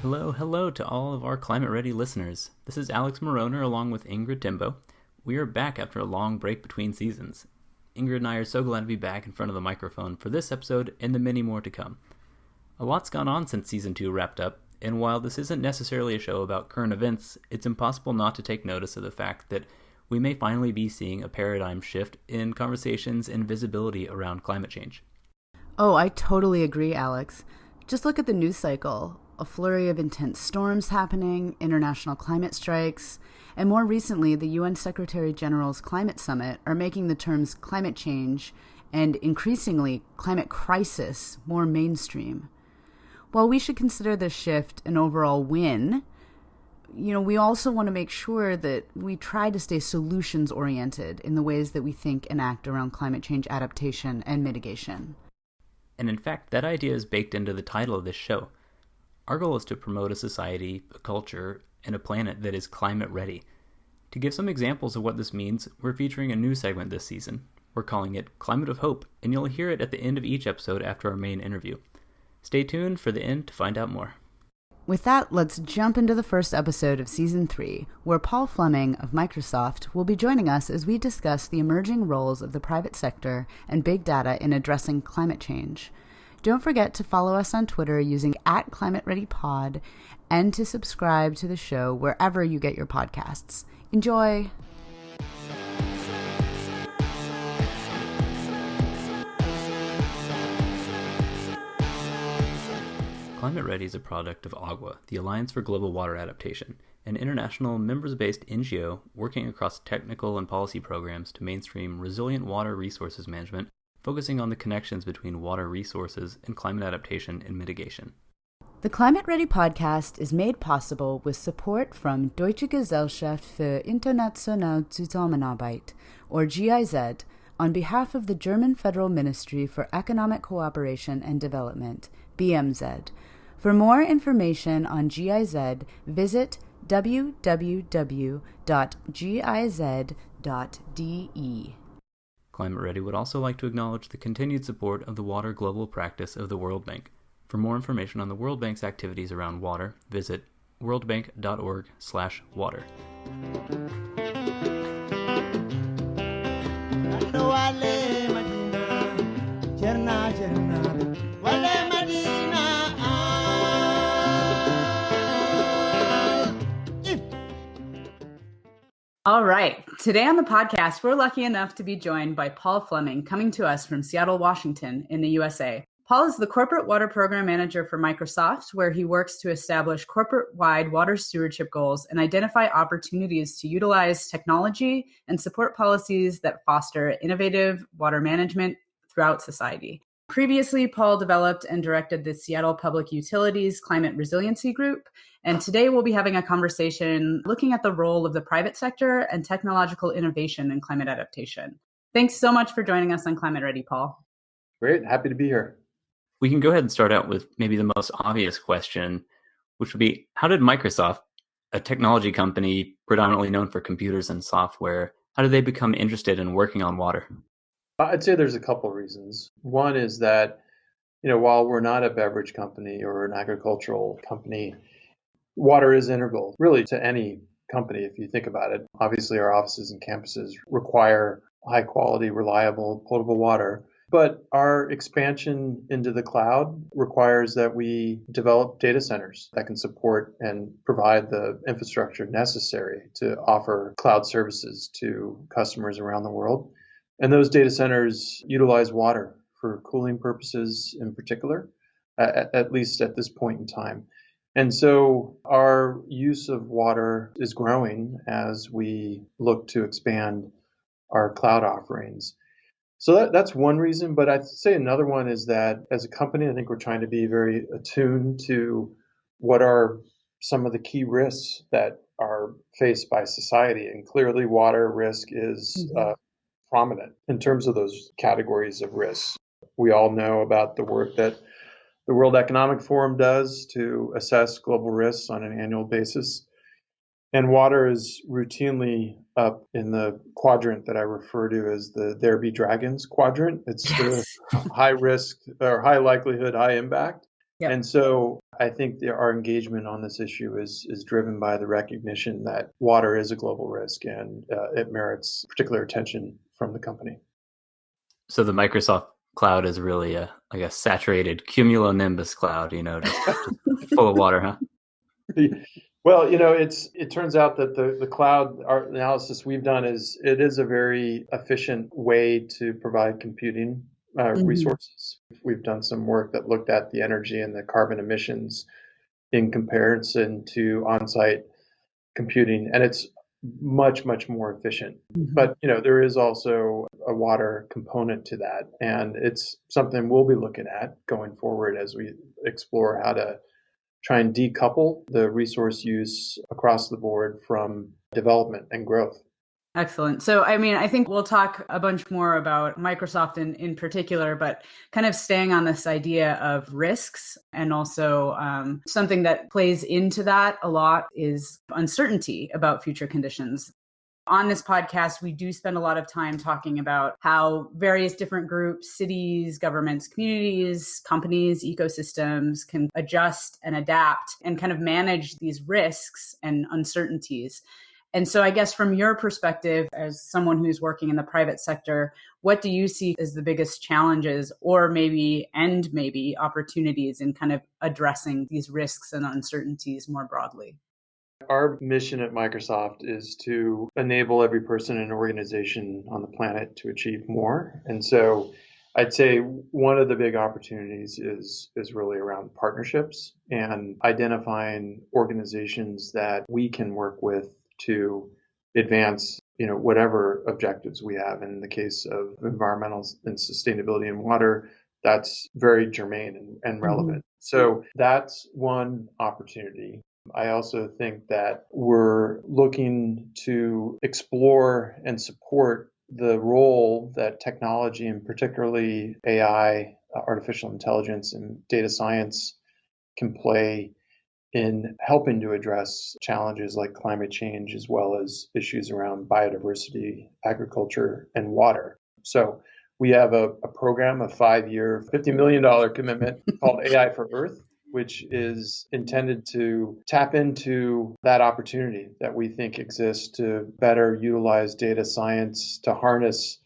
Hello to all of our Climate Ready listeners. This is Alex Moroner along with Ingrid Timbo. We are back after a long break between seasons. Ingrid and I are so glad to be back in front of the microphone for this episode and the many more to come. A lot's gone on since Season 2 wrapped up, and while this isn't necessarily a show about current events, it's impossible not to take notice of the fact that we may finally be seeing a paradigm shift in conversations and visibility around climate change. Oh, I totally agree, Alex. Just look at the news cycle. A flurry of intense storms happening, international climate strikes, and more recently, the UN Secretary General's Climate Summit are making the terms climate change and increasingly climate crisis more mainstream. While we should consider this shift an overall win, we also want to make sure that we try to stay solutions-oriented in the ways that we think and act around climate change adaptation and mitigation. And in fact, that idea is baked into the title of this show. Our goal is to promote a society, a culture, and a planet that is climate ready. To give some examples of what this means, we're featuring a new segment this season. We're calling it Climate of Hope, and you'll hear it at the end of each episode after our main interview. Stay tuned for the end to find out more. With that, let's jump into the first episode of Season 3, where Paul Fleming of Microsoft will be joining us as we discuss the emerging roles of the private sector and big data in addressing climate change. Don't forget to follow us on Twitter using @ClimateReadyPod and to subscribe to the show wherever you get your podcasts. Enjoy! Climate Ready is a product of AGWA, the Alliance for Global Water Adaptation, an international members-based NGO working across technical and policy programs to mainstream resilient water resources management, focusing on the connections between water resources and climate adaptation and mitigation. The Climate Ready podcast is made possible with support from Deutsche Gesellschaft für internationale Zusammenarbeit, or GIZ, on behalf of the German Federal Ministry for Economic Cooperation and Development, BMZ. For more information on GIZ, visit www.giz.de. Climate Ready would also like to acknowledge the continued support of the Water Global Practice of the World Bank. For more information on the World Bank's activities around water, visit worldbank.org/water. All right. Today on the podcast, we're lucky enough to be joined by Paul Fleming, coming to us from Seattle, Washington, in the USA. Paul is the Corporate Water Program Manager for Microsoft, where he works to establish corporate-wide water stewardship goals and identify opportunities to utilize technology and support policies that foster innovative water management throughout society. Previously, Paul developed and directed the Seattle Public Utilities Climate Resiliency Group, and today we'll be having a conversation looking at the role of the private sector and technological innovation in climate adaptation. Thanks so much for joining us on Climate Ready, Paul. Great. Happy to be here. We can go ahead and start out with maybe the most obvious question, which would be, how did Microsoft, a technology company predominantly known for computers and software, how did they become interested in working on water? I'd say there's a couple reasons. One is that, while we're not a beverage company or an agricultural company, water is integral really to any company if you think about it. Obviously, our offices and campuses require high quality, reliable, potable water. But our expansion into the cloud requires that we develop data centers that can support and provide the infrastructure necessary to offer cloud services to customers around the world. And those data centers utilize water for cooling purposes in particular, at least at this point in time. And so our use of water is growing as we look to expand our cloud offerings. So that's one reason, but I'd say another one is that as a company, I think we're trying to be very attuned to what are some of the key risks that are faced by society. And clearly water risk is prominent in terms of those categories of risks. We all know about the work that the World Economic Forum does to assess global risks on an annual basis. And water is routinely up in the quadrant that I refer to as the There Be Dragons quadrant. It's the high risk or high likelihood, high impact. Yep. And so I think our engagement on this issue is driven by the recognition that water is a global risk and it merits particular attention from the company. So the Microsoft cloud is really like a saturated cumulonimbus cloud, just full of water, huh? Well, it turns out that the cloud analysis we've done it is a very efficient way to provide computing resources. We've done some work that looked at the energy and the carbon emissions in comparison to on-site computing, and it's much, much more efficient. But, there is also a water component to that, and it's something we'll be looking at going forward as we explore how to try and decouple the resource use across the board from development and growth. Excellent. So, I think we'll talk a bunch more about Microsoft in particular, but kind of staying on this idea of risks, and also something that plays into that a lot is uncertainty about future conditions. On this podcast, we do spend a lot of time talking about how various different groups, cities, governments, communities, companies, ecosystems can adjust and adapt and kind of manage these risks and uncertainties. And so I guess from your perspective, as someone who's working in the private sector, what do you see as the biggest challenges or maybe opportunities in kind of addressing these risks and uncertainties more broadly? Our mission at Microsoft is to enable every person and organization on the planet to achieve more. And so I'd say one of the big opportunities is really around partnerships and identifying organizations that we can work with to advance, whatever objectives we have. And in the case of environmental and sustainability and water, that's very germane and relevant. So that's one opportunity. I also think that we're looking to explore and support the role that technology, and particularly AI, artificial intelligence, and data science can play in helping to address challenges like climate change, as well as issues around biodiversity, agriculture, and water. So we have a program, a 5-year, $50 million commitment called AI for Earth, which is intended to tap into that opportunity that we think exists to better utilize data science to harness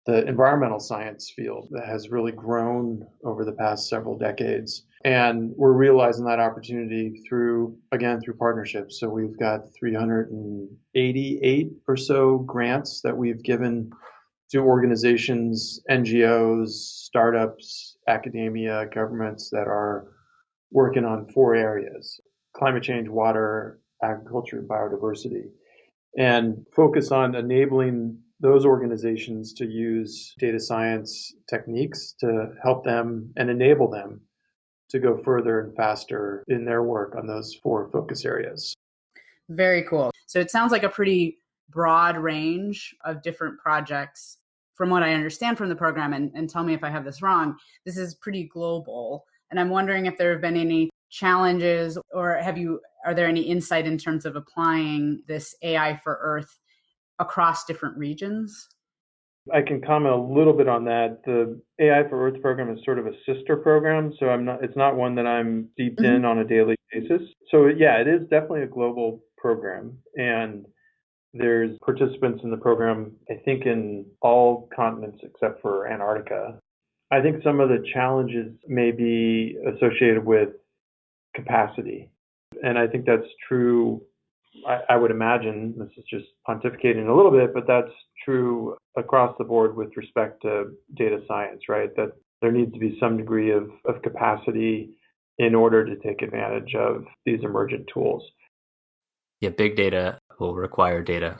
the environmental science field that has really grown over the past several decades. And we're realizing that opportunity through partnerships. So we've got 388 or so grants that we've given to organizations, NGOs, startups, academia, governments that are working on 4 areas: climate change, water, agriculture, and biodiversity, and focus on enabling those organizations to use data science techniques to help them and enable them to go further and faster in their work on those 4 focus areas. Very cool. So it sounds like a pretty broad range of different projects. From what I understand from the program, and tell me if I have this wrong, this is pretty global. And I'm wondering if there have been any challenges, or are there any insight in terms of applying this AI for Earth across different regions? I can comment a little bit on that. The AI for Earth program is sort of a sister program, so it's not one that I'm steeped in on a daily basis. So yeah, it is definitely a global program, and there's participants in the program, I think, in all continents except for Antarctica. I think some of the challenges may be associated with capacity. And I think that's true. I would imagine, this is just pontificating a little bit, but that's true across the board with respect to data science, right? That there needs to be some degree of capacity in order to take advantage of these emergent tools. Yeah, big data will require data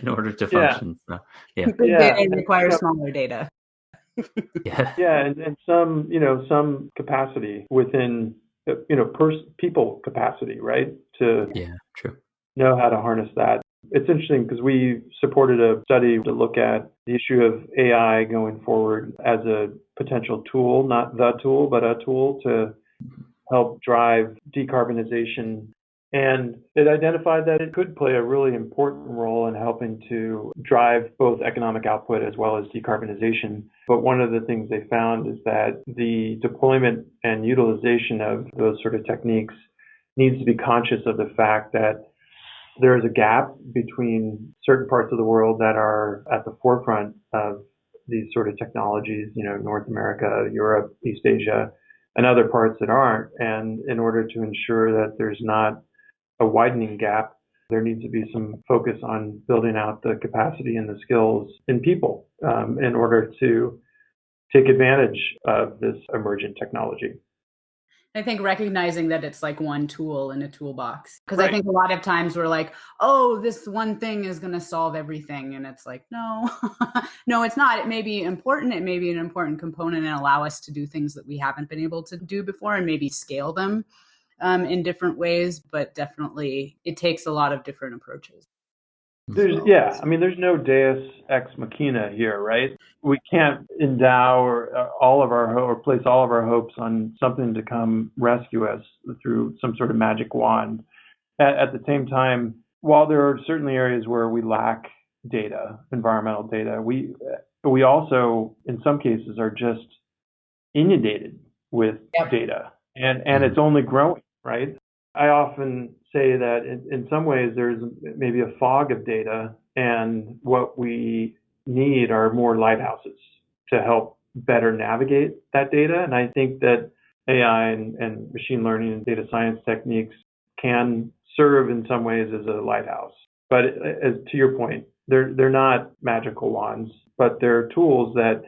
in order to function. So, Big data requires smaller data. And some capacity within people capacity, right? To true. know how to harness that. It's interesting because we supported a study to look at the issue of AI going forward as a potential tool, not the tool, but a tool to help drive decarbonization And it identified that it could play a really important role in helping to drive both economic output as well as decarbonization. But one of the things they found is that the deployment and utilization of those sort of techniques needs to be conscious of the fact that there is a gap between certain parts of the world that are at the forefront of these sort of technologies, North America, Europe, East Asia, and other parts that aren't. And in order to ensure that there's not a widening gap, there needs to be some focus on building out the capacity and the skills in people in order to take advantage of this emergent technology. I think recognizing that it's like one tool in a toolbox. Because Right. I think a lot of times we're like, oh, this one thing is going to solve everything. And it's like, no, no, it's not. It may be important. It may be an important component and allow us to do things that we haven't been able to do before and maybe scale them in different ways. But definitely it takes a lot of different approaches. There's no deus ex machina here, right? We can't endow or place all of our hopes on something to come rescue us through some sort of magic wand. At the same time, while there are certainly areas where we lack data, environmental data, we also, in some cases, are just inundated with data, and it's only growing, right? I often say that in some ways there's maybe a fog of data, and what we need are more lighthouses to help better navigate that data. And I think that AI and machine learning and data science techniques can serve in some ways as a lighthouse. But as to your point, they're not magical wands, but they're tools that,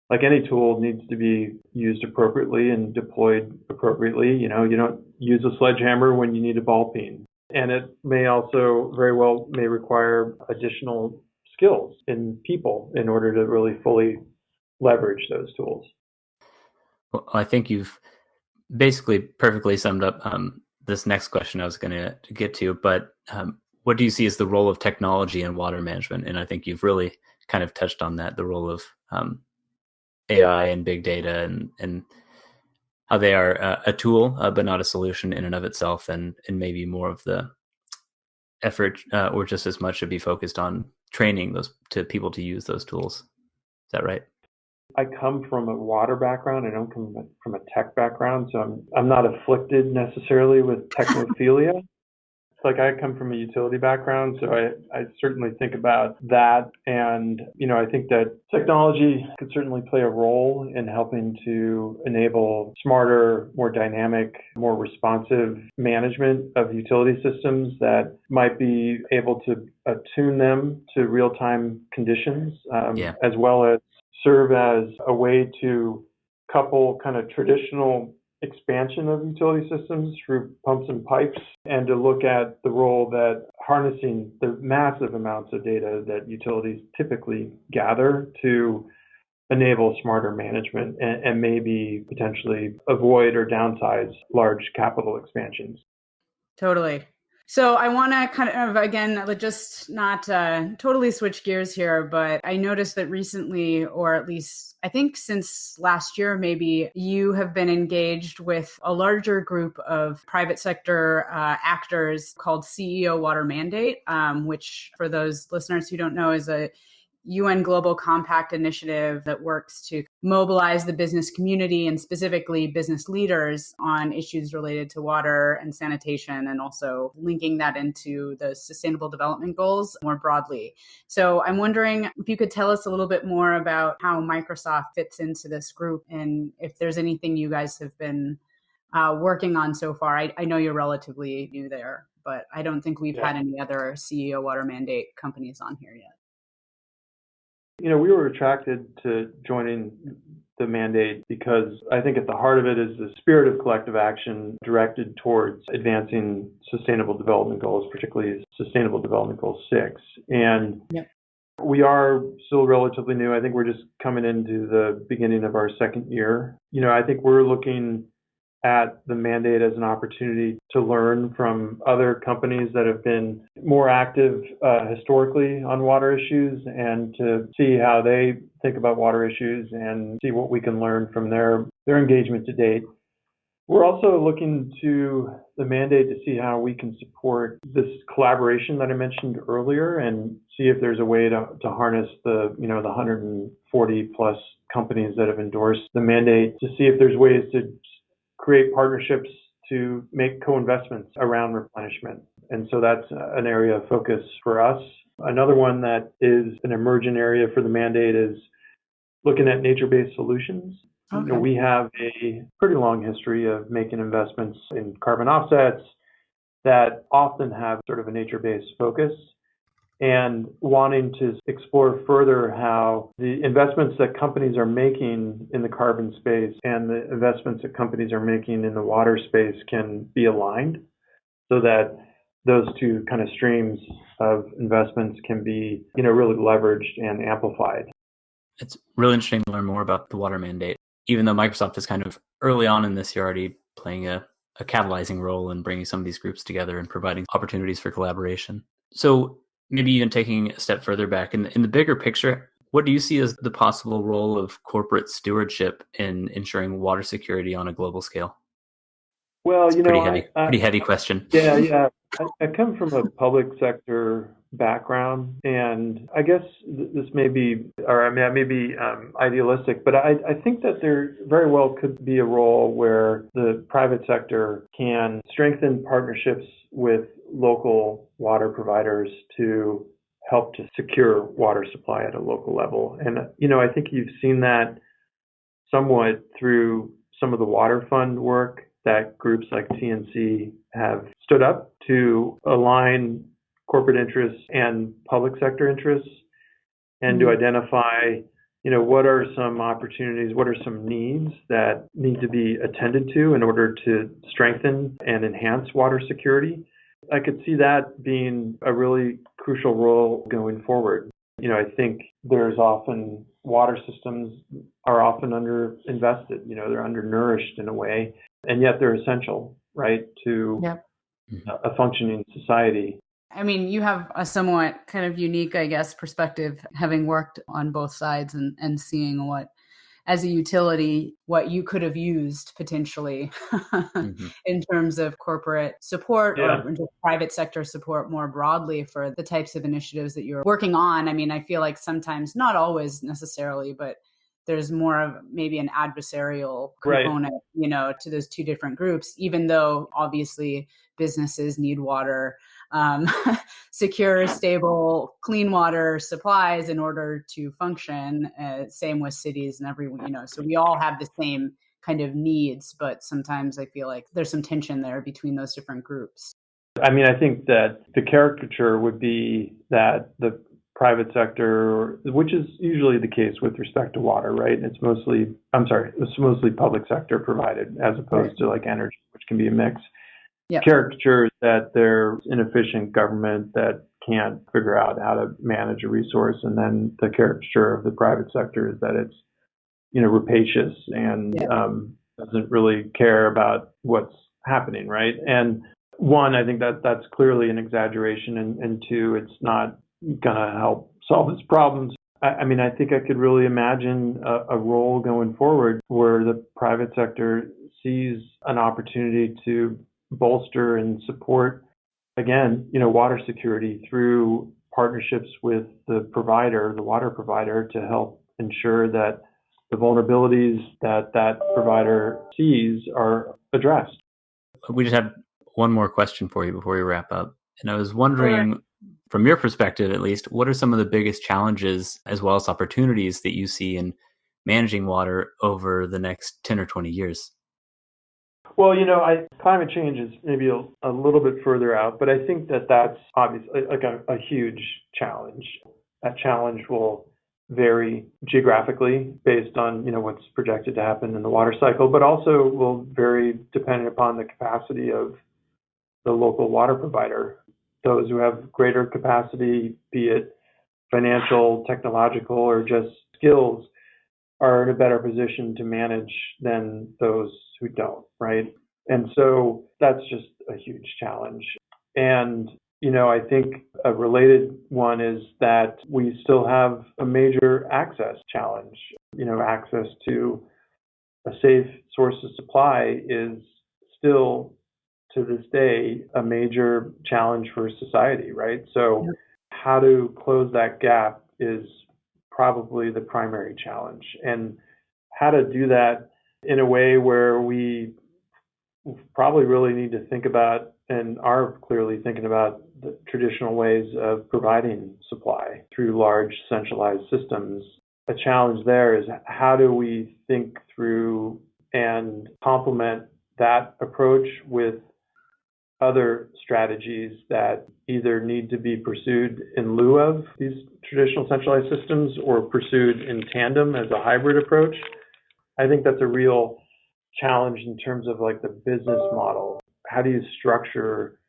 like any tool, needs to be used appropriately and deployed appropriately. You don't use a sledgehammer when you need a ball peen. And it may also very well may require additional skills in people in order to really fully leverage those tools. Well, I think you've basically perfectly summed up this next question I was going to get to, but what do you see as the role of technology in water management? And I think you've really kind of touched on that, the role of AI and big data and how they are a tool, but not a solution in and of itself, and maybe more of the effort or just as much should be focused on training those people to use those tools. Is that right? I come from a water background. I don't come from a tech background, so I'm not afflicted necessarily with technophilia. Like, I come from a utility background, so I certainly think about that. And, I think that technology could certainly play a role in helping to enable smarter, more dynamic, more responsive management of utility systems that might be able to attune them to real-time conditions, as well as serve as a way to couple kind of traditional expansion of utility systems through pumps and pipes, and to look at the role that harnessing the massive amounts of data that utilities typically gather to enable smarter management and maybe potentially avoid or downsize large capital expansions. Totally. So I want to kind of, again, just not totally switch gears here, but I noticed that recently, or at least I think since last year, maybe, you have been engaged with a larger group of private sector actors called CEO Water Mandate, which, for those listeners who don't know, is a UN Global Compact initiative that works to mobilize the business community and specifically business leaders on issues related to water and sanitation, and also linking that into the Sustainable Development Goals more broadly. So I'm wondering if you could tell us a little bit more about how Microsoft fits into this group, and if there's anything you guys have been working on so far. I know you're relatively new there, but I don't think we've had any other CEO Water Mandate companies on here yet. We were attracted to joining the mandate because I think at the heart of it is the spirit of collective action directed towards advancing Sustainable Development Goals, particularly Sustainable Development Goal 6. And we are still relatively new. I think we're just coming into the beginning of our second year. I think we're looking at the mandate as an opportunity to learn from other companies that have been more active historically on water issues, and to see how they think about water issues and see what we can learn from their engagement to date. We're also looking to the mandate to see how we can support this collaboration that I mentioned earlier and see if there's a way to harness the 140 plus companies that have endorsed the mandate to see if there's ways to create partnerships to make co-investments around replenishment. And so that's an area of focus for us. Another one that is an emergent area for the mandate is looking at nature-based solutions. Okay. We have a pretty long history of making investments in carbon offsets that often have sort of a nature-based focus, and wanting to explore further how the investments that companies are making in the carbon space and the investments that companies are making in the water space can be aligned so that those two kind of streams of investments can be, really leveraged and amplified. It's really interesting to learn more about the water mandate, even though Microsoft is kind of early on in this year already playing a catalyzing role in bringing some of these groups together and providing opportunities for collaboration. So maybe even taking a step further back, in the bigger picture, what do you see as the possible role of corporate stewardship in ensuring water security on a global scale? Well, it's pretty heady question. Yeah. I come from a public sector background, and I guess this may be, I may be idealistic, but I think that there very well could be a role where the private sector can strengthen partnerships with local water providers to help to secure water supply at a local level. And, I think you've seen that somewhat through some of the water fund work that groups like TNC have stood up to align corporate interests and public sector interests and to identify, what are some opportunities, what are some needs that need to be attended to in order to strengthen and enhance water security. I could see that being a really crucial role going forward. I think there's often water systems are often underinvested, they're undernourished in a way, and yet they're essential, right, to a functioning society. I mean, you have a somewhat kind of unique, I guess, perspective, having worked on both sides and seeing what, as a utility, what you could have used potentially in terms of corporate support or just private sector support more broadly for the types of initiatives that you're working on. I mean, I feel like sometimes, not always necessarily, but there's more of maybe an adversarial component, to those two different groups, even though obviously businesses need water, secure, stable, clean water supplies in order to function. Same with cities and everyone, so we all have the same kind of needs, but sometimes I feel like there's some tension there between those different groups. I mean, I think that the caricature would be that the private sector, which is usually the case with respect to water, right? It's mostly public sector provided as opposed to like energy, which can be a mix. Caricatures that there's inefficient government that can't figure out how to manage a resource, and then the caricature of the private sector is that it's rapacious and doesn't really care about what's happening, right? And one, I think that's clearly an exaggeration, and two, it's not gonna help solve its problems. I mean, I think I could really imagine a role going forward where the private sector sees an opportunity to bolster and support, again, water security through partnerships with the water provider, to help ensure that the vulnerabilities that provider sees are addressed. We just have one more question for you before we wrap up. And I was wondering, from your perspective at least, what are some of the biggest challenges as well as opportunities that you see in managing water over the next 10 or 20 years? Well, climate change is maybe a little bit further out, but I think that's obviously like a huge challenge. That challenge will vary geographically based on, what's projected to happen in the water cycle, but also will vary depending upon the capacity of the local water provider. Those who have greater capacity, be it financial, technological, or just skills, are in a better position to manage than those who don't, right? And so that's just a huge challenge. And, I think a related one is that we still have a major access challenge. Access to a safe source of supply is still, to this day, a major challenge for society, right? So how to close that gap is probably the primary challenge. And how to do that in a way where we probably really need to think about and are clearly thinking about the traditional ways of providing supply through large centralized systems. A challenge there is how do we think through and complement that approach with other strategies that either need to be pursued in lieu of these traditional centralized systems or pursued in tandem as a hybrid approach. I think that's a real challenge in terms of like the business model. How do you structure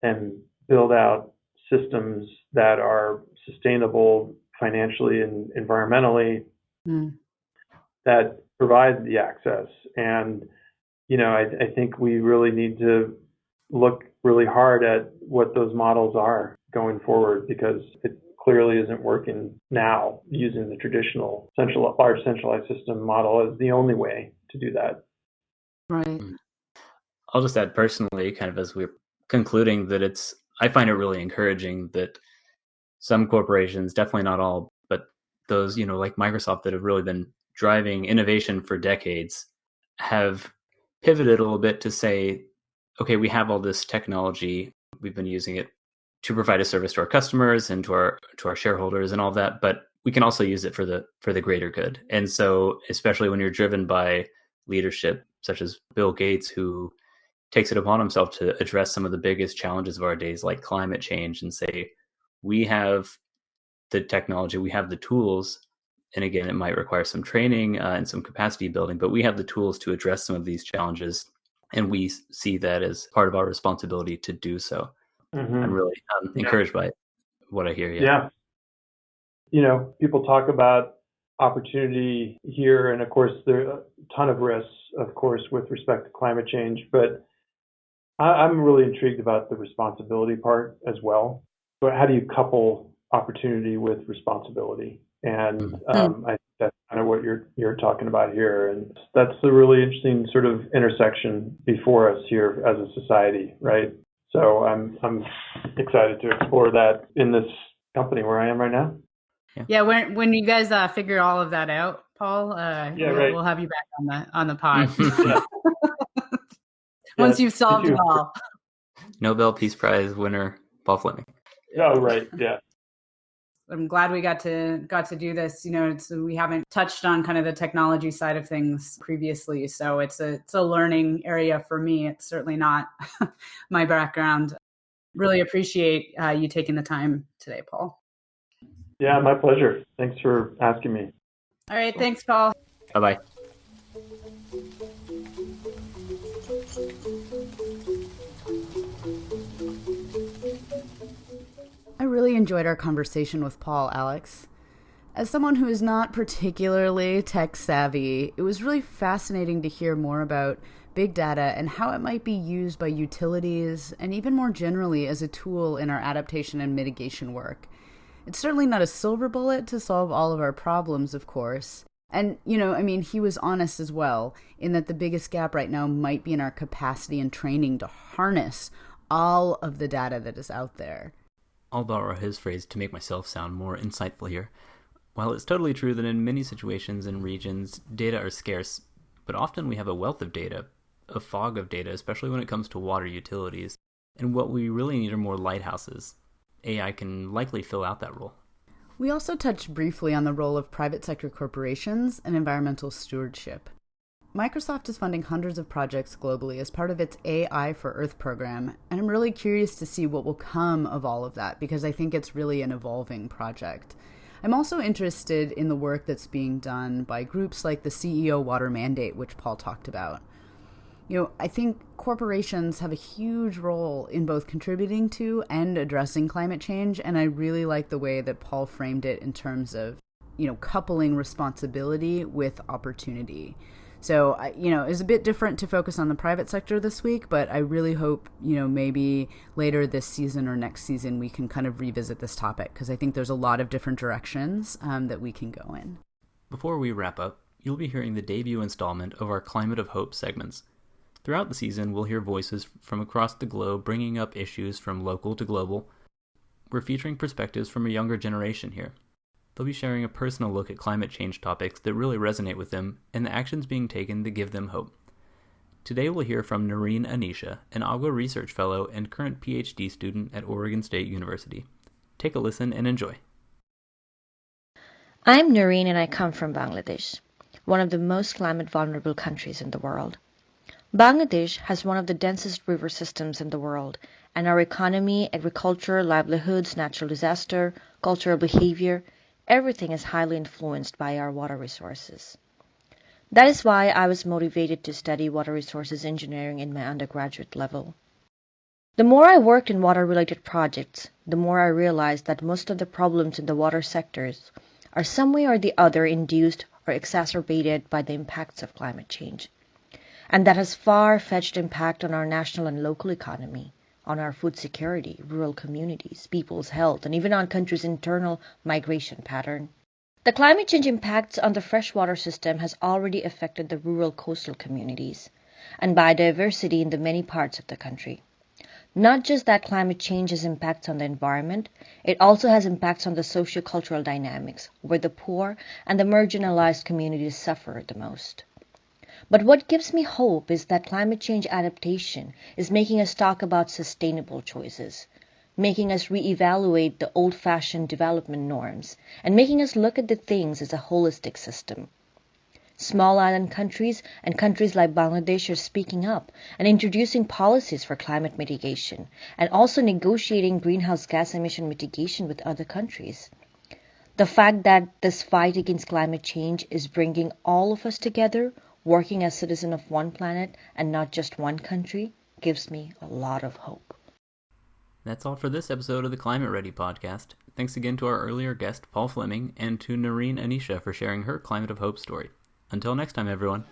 and build out systems that are sustainable financially and environmentally that provide the access? And, I think we really need to look really hard at what those models are going forward, because it clearly isn't working now. Using the traditional large centralized system model is the only way to do that. Right. I'll just add personally, kind of as we're concluding, that I find it really encouraging that some corporations, definitely not all, but those, like Microsoft, that have really been driving innovation for decades, have pivoted a little bit to say, okay, we have all this technology, we've been using it to provide a service to our customers and to our shareholders and all of that, but we can also use it for the greater good. And so, especially when you're driven by leadership such as Bill Gates, who takes it upon himself to address some of the biggest challenges of our days, like climate change, and say, we have the technology, we have the tools, and again, it might require some training and some capacity building, but we have the tools to address some of these challenges. And we see that as part of our responsibility to do so. I'm really encouraged by what I hear. Yeah. People talk about opportunity here, and of course, there are a ton of risks, of course, with respect to climate change. But I'm really intrigued about the responsibility part as well. But how do you couple opportunity with responsibility? And I think that's kind of what you're talking about here, and that's the really interesting sort of intersection before us here as a society, right? So I'm excited to explore that in this company where I am right now. Yeah, when you guys figure all of that out, Paul, we'll have you back on the pod. Once you've solved it all. Nobel Peace Prize winner Paul Fleming. Oh, right. Yeah. I'm glad we got to do this. We haven't touched on kind of the technology side of things previously, so it's a learning area for me. It's certainly not my background. Really appreciate you taking the time today, Paul. Yeah, my pleasure. Thanks for asking me. All right, thanks, Paul. Bye-bye. I really enjoyed our conversation with Paul, Alex. As someone who is not particularly tech savvy, it was really fascinating to hear more about big data and how it might be used by utilities and even more generally as a tool in our adaptation and mitigation work. It's certainly not a silver bullet to solve all of our problems, of course. And, he was honest as well in that the biggest gap right now might be in our capacity and training to harness all of the data that is out there. I'll borrow his phrase to make myself sound more insightful here. While it's totally true that in many situations and regions, data are scarce, but often we have a wealth of data, a fog of data, especially when it comes to water utilities. And what we really need are more lighthouses. AI can likely fill out that role. We also touched briefly on the role of private sector corporations and environmental stewardship. Microsoft is funding hundreds of projects globally as part of its AI for Earth program, and I'm really curious to see what will come of all of that because I think it's really an evolving project. I'm also interested in the work that's being done by groups like the CEO Water Mandate, which Paul talked about. I think corporations have a huge role in both contributing to and addressing climate change, and I really like the way that Paul framed it in terms of, coupling responsibility with opportunity. So, it's a bit different to focus on the private sector this week, but I really hope, maybe later this season or next season we can kind of revisit this topic because I think there's a lot of different directions that we can go in. Before we wrap up, you'll be hearing the debut installment of our Climate of Hope segments. Throughout the season, we'll hear voices from across the globe bringing up issues from local to global. We're featuring perspectives from a younger generation here. They'll be sharing a personal look at climate change topics that really resonate with them and the actions being taken to give them hope. Today we'll hear from Noreen Anisha, an AGWA research fellow and current PhD student at Oregon State University. Take a listen and enjoy. I'm Noreen and I come from Bangladesh, one of the most climate vulnerable countries in the world. Bangladesh has one of the densest river systems in the world, and our economy, agriculture, livelihoods, natural disaster, cultural behavior, everything is highly influenced by our water resources. That is why I was motivated to study water resources engineering in my undergraduate level. The more I worked in water-related projects, the more I realized that most of the problems in the water sectors are some way or the other induced or exacerbated by the impacts of climate change. And that has far-fetched impact on our national and local economy, on our food security, rural communities, people's health, and even on countries' internal migration pattern. The climate change impacts on the freshwater system has already affected the rural coastal communities and biodiversity in the many parts of the country. Not just that climate change has impacts on the environment, it also has impacts on the socio-cultural dynamics, where the poor and the marginalized communities suffer the most. But what gives me hope is that climate change adaptation is making us talk about sustainable choices, making us reevaluate the old-fashioned development norms, and making us look at the things as a holistic system. Small island countries and countries like Bangladesh are speaking up and introducing policies for climate mitigation, and also negotiating greenhouse gas emission mitigation with other countries. The fact that this fight against climate change is bringing all of us together, working as citizens of one planet and not just one country, gives me a lot of hope. That's all for this episode of the ClimateReady podcast. Thanks again to our earlier guest, Paul Fleming, and to Noreen Anisha for sharing her Climate of Hope story. Until next time, everyone.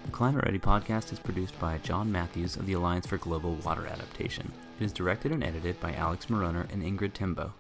The ClimateReady podcast is produced by John Matthews of the Alliance for Global Water Adaptation. It is directed and edited by Alex Moroner and Ingrid Timbo.